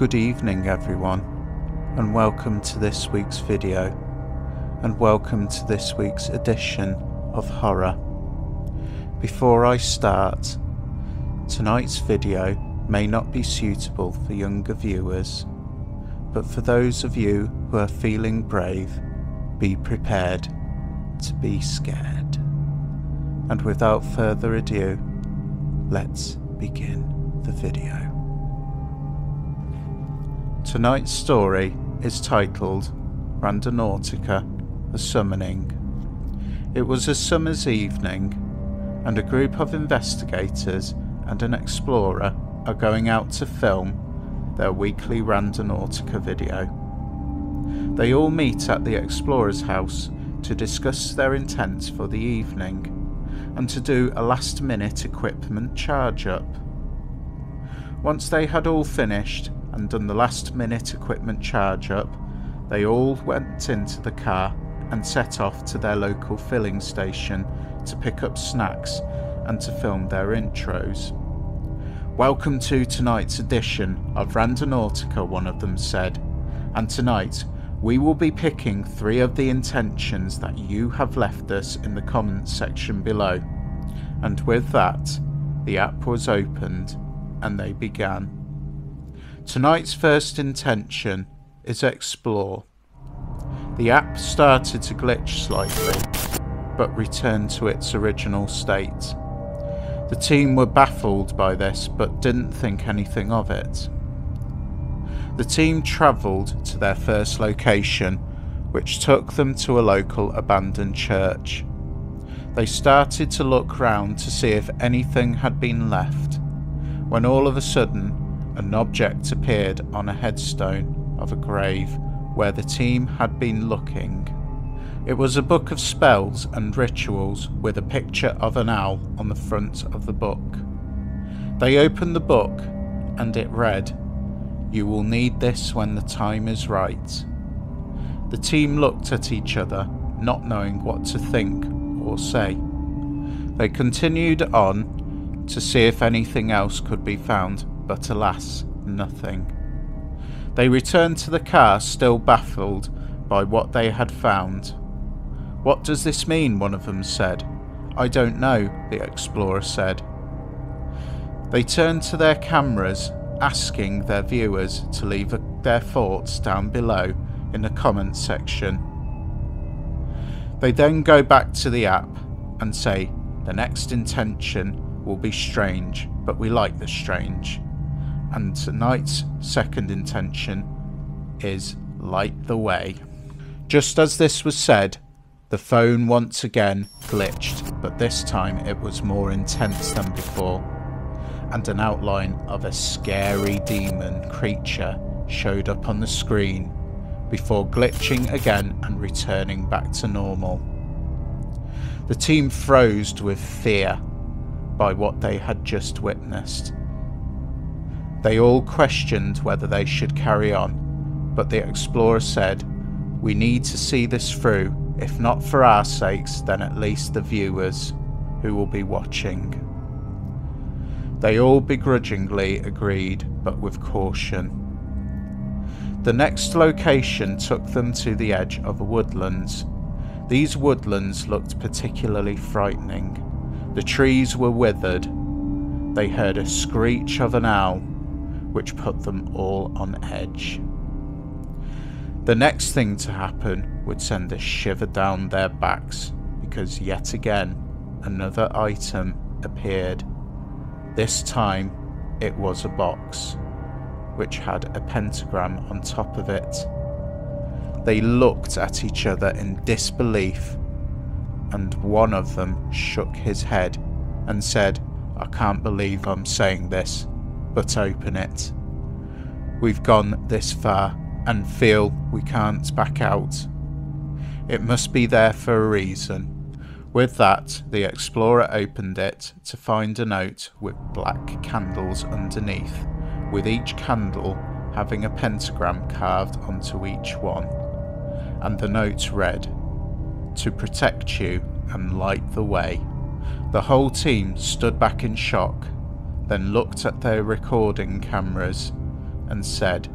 Good evening everyone, and welcome to this week's video, and welcome to this week's edition of horror. Before I start, tonight's video may not be suitable for younger viewers, but for those of you who are feeling brave, be prepared to be scared. And without further ado, let's begin the video. Tonight's story is titled Randonautica, A Summoning. It was a summer's evening, and a group of investigators and an explorer are going out to film their weekly Randonautica video. They all meet at the explorer's house to discuss their intents for the evening, and to do a last-minute equipment charge-up. Once they had all finished and done the last-minute equipment charge-up, they all went into the car and set off to their local filling station to pick up snacks and to film their intros. "Welcome to tonight's edition of Randonautica," one of them said, "and tonight we will be picking 3 of the intentions that you have left us in the comments section below." And with that, the app was opened and they began. Tonight's first intention is explore. The app started to glitch slightly, but returned to its original state. The team were baffled by this, but didn't think anything of it. The team travelled to their first location, which took them to a local abandoned church. They started to look round to see if anything had been left, when all of a sudden an object appeared on a headstone of a grave where the team had been looking. It was a book of spells and rituals with a picture of an owl on the front of the book. They opened the book and it read, "You will need this when the time is right." The team looked at each other, not knowing what to think or say. They continued on to see if anything else could be found, but alas, nothing. They returned to the car, still baffled by what they had found. "What does this mean?" one of them said. "I don't know," the explorer said. They turned to their cameras, asking their viewers to leave their thoughts down below in the comments section. They then go back to the app and say, "The next intention will be strange, but we like the strange." And tonight's second intention is light the way. Just as this was said, the phone once again glitched, but this time it was more intense than before, and an outline of a scary demon creature showed up on the screen before glitching again and returning back to normal. The team froze with fear by what they had just witnessed. They all questioned whether they should carry on, but the explorer said, "We need to see this through, if not for our sakes, then at least the viewers who will be watching." They all begrudgingly agreed, but with caution. The next location took them to the edge of woodlands. These woodlands looked particularly frightening. The trees were withered. They heard a screech of an owl, which put them all on edge. The next thing to happen would send a shiver down their backs, because yet again another item appeared. This time it was a box, which had a pentagram on top of it. They looked at each other in disbelief, and one of them shook his head and said, "I can't believe I'm saying this, but open it. We've gone this far and feel we can't back out. It must be there for a reason." With that, the explorer opened it to find a note with black candles underneath, with each candle having a pentagram carved onto each one. And the note read, "To protect you and light the way." The whole team stood back in shock, then looked at their recording cameras and said,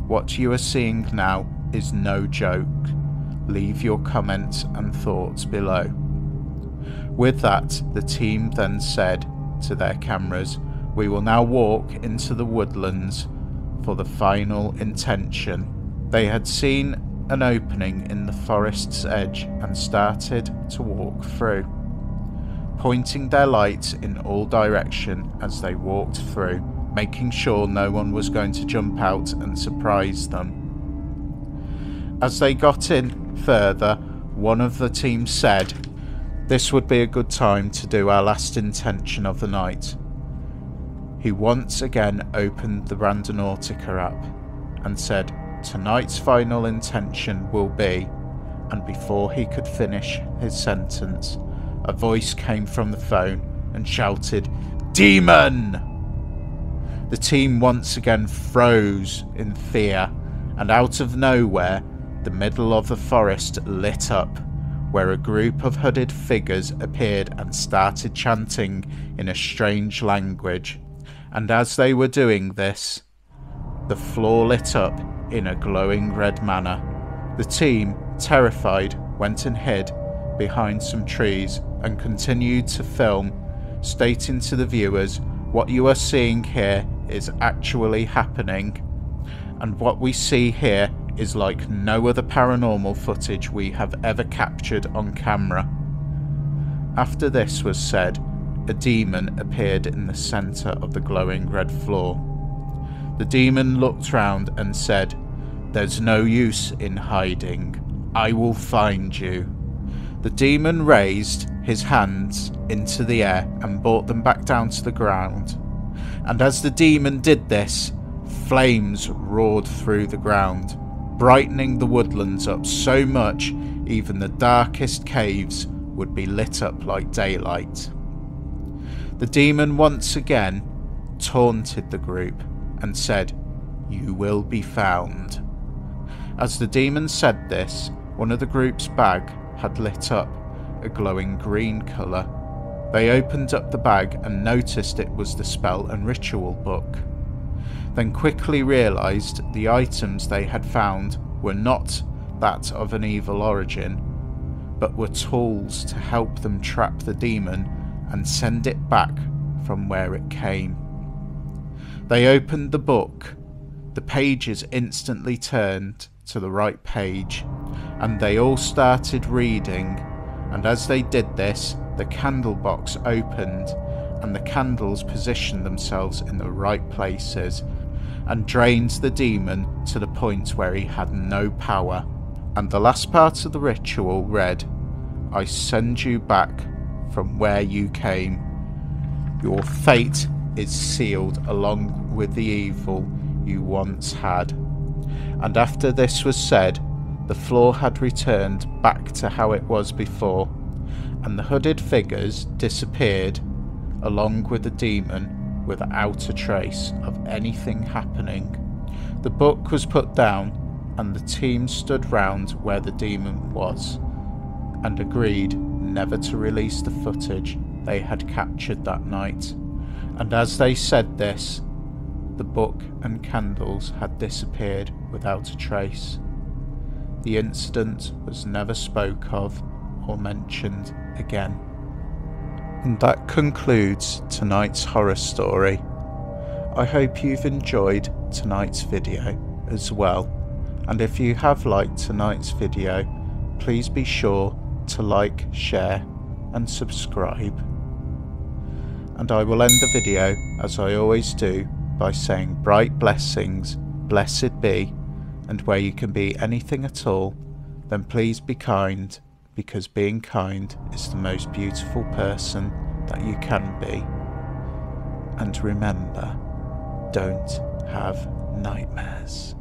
"What you are seeing now is no joke. Leave your comments and thoughts below." With that, the team then said to their cameras, "We will now walk into the woodlands for the final intention." They had seen an opening in the forest's edge and started to walk through, pointing their lights in all directions as they walked through, making sure no one was going to jump out and surprise them. As they got in further, one of the team said this would be a good time to do our last intention of the night. He once again opened the Randonautica app and said, "Tonight's final intention will be," and before he could finish his sentence, a voice came from the phone and shouted, "Demon!" The team once again froze in fear, and out of nowhere, the middle of the forest lit up, where a group of hooded figures appeared and started chanting in a strange language. And as they were doing this, the floor lit up in a glowing red manner. The team, terrified, went and hid behind some trees and continued to film, stating to the viewers, "What you are seeing here is actually happening, and what we see here is like no other paranormal footage we have ever captured on camera." After this was said, a demon appeared in the centre of the glowing red floor. The demon looked round and said, "There's no use in hiding. I will find you." The demon raised his hands into the air and brought them back down to the ground. And as the demon did this, flames roared through the ground, brightening the woodlands up so much even the darkest caves would be lit up like daylight. The demon once again taunted the group and said, "You will be found." As the demon said this, one of the group's bag had lit up a glowing green colour. They opened up the bag and noticed it was the spell and ritual book, then quickly realised the items they had found were not that of an evil origin, but were tools to help them trap the demon and send it back from where it came. They opened the book. The pages instantly turned to the right page, and they all started reading, and as they did this, the candle box opened, and the candles positioned themselves in the right places, and drained the demon to the point where he had no power. And the last part of the ritual read, "I send you back from where you came. Your fate is sealed along with the evil you once had." And after this was said, the floor had returned back to how it was before, and the hooded figures disappeared along with the demon without a trace of anything happening. The book was put down, and the team stood round where the demon was and agreed never to release the footage they had captured that night. And as they said this, the book and candles had disappeared without a trace. The incident was never spoke of or mentioned again. And that concludes tonight's horror story. I hope you've enjoyed tonight's video as well, and if you have liked tonight's video, please be sure to like, share and subscribe. And I will end the video, as I always do, by saying bright blessings, blessed be, and where you can be anything at all, then please be kind, because being kind is the most beautiful person that you can be. And remember, don't have nightmares.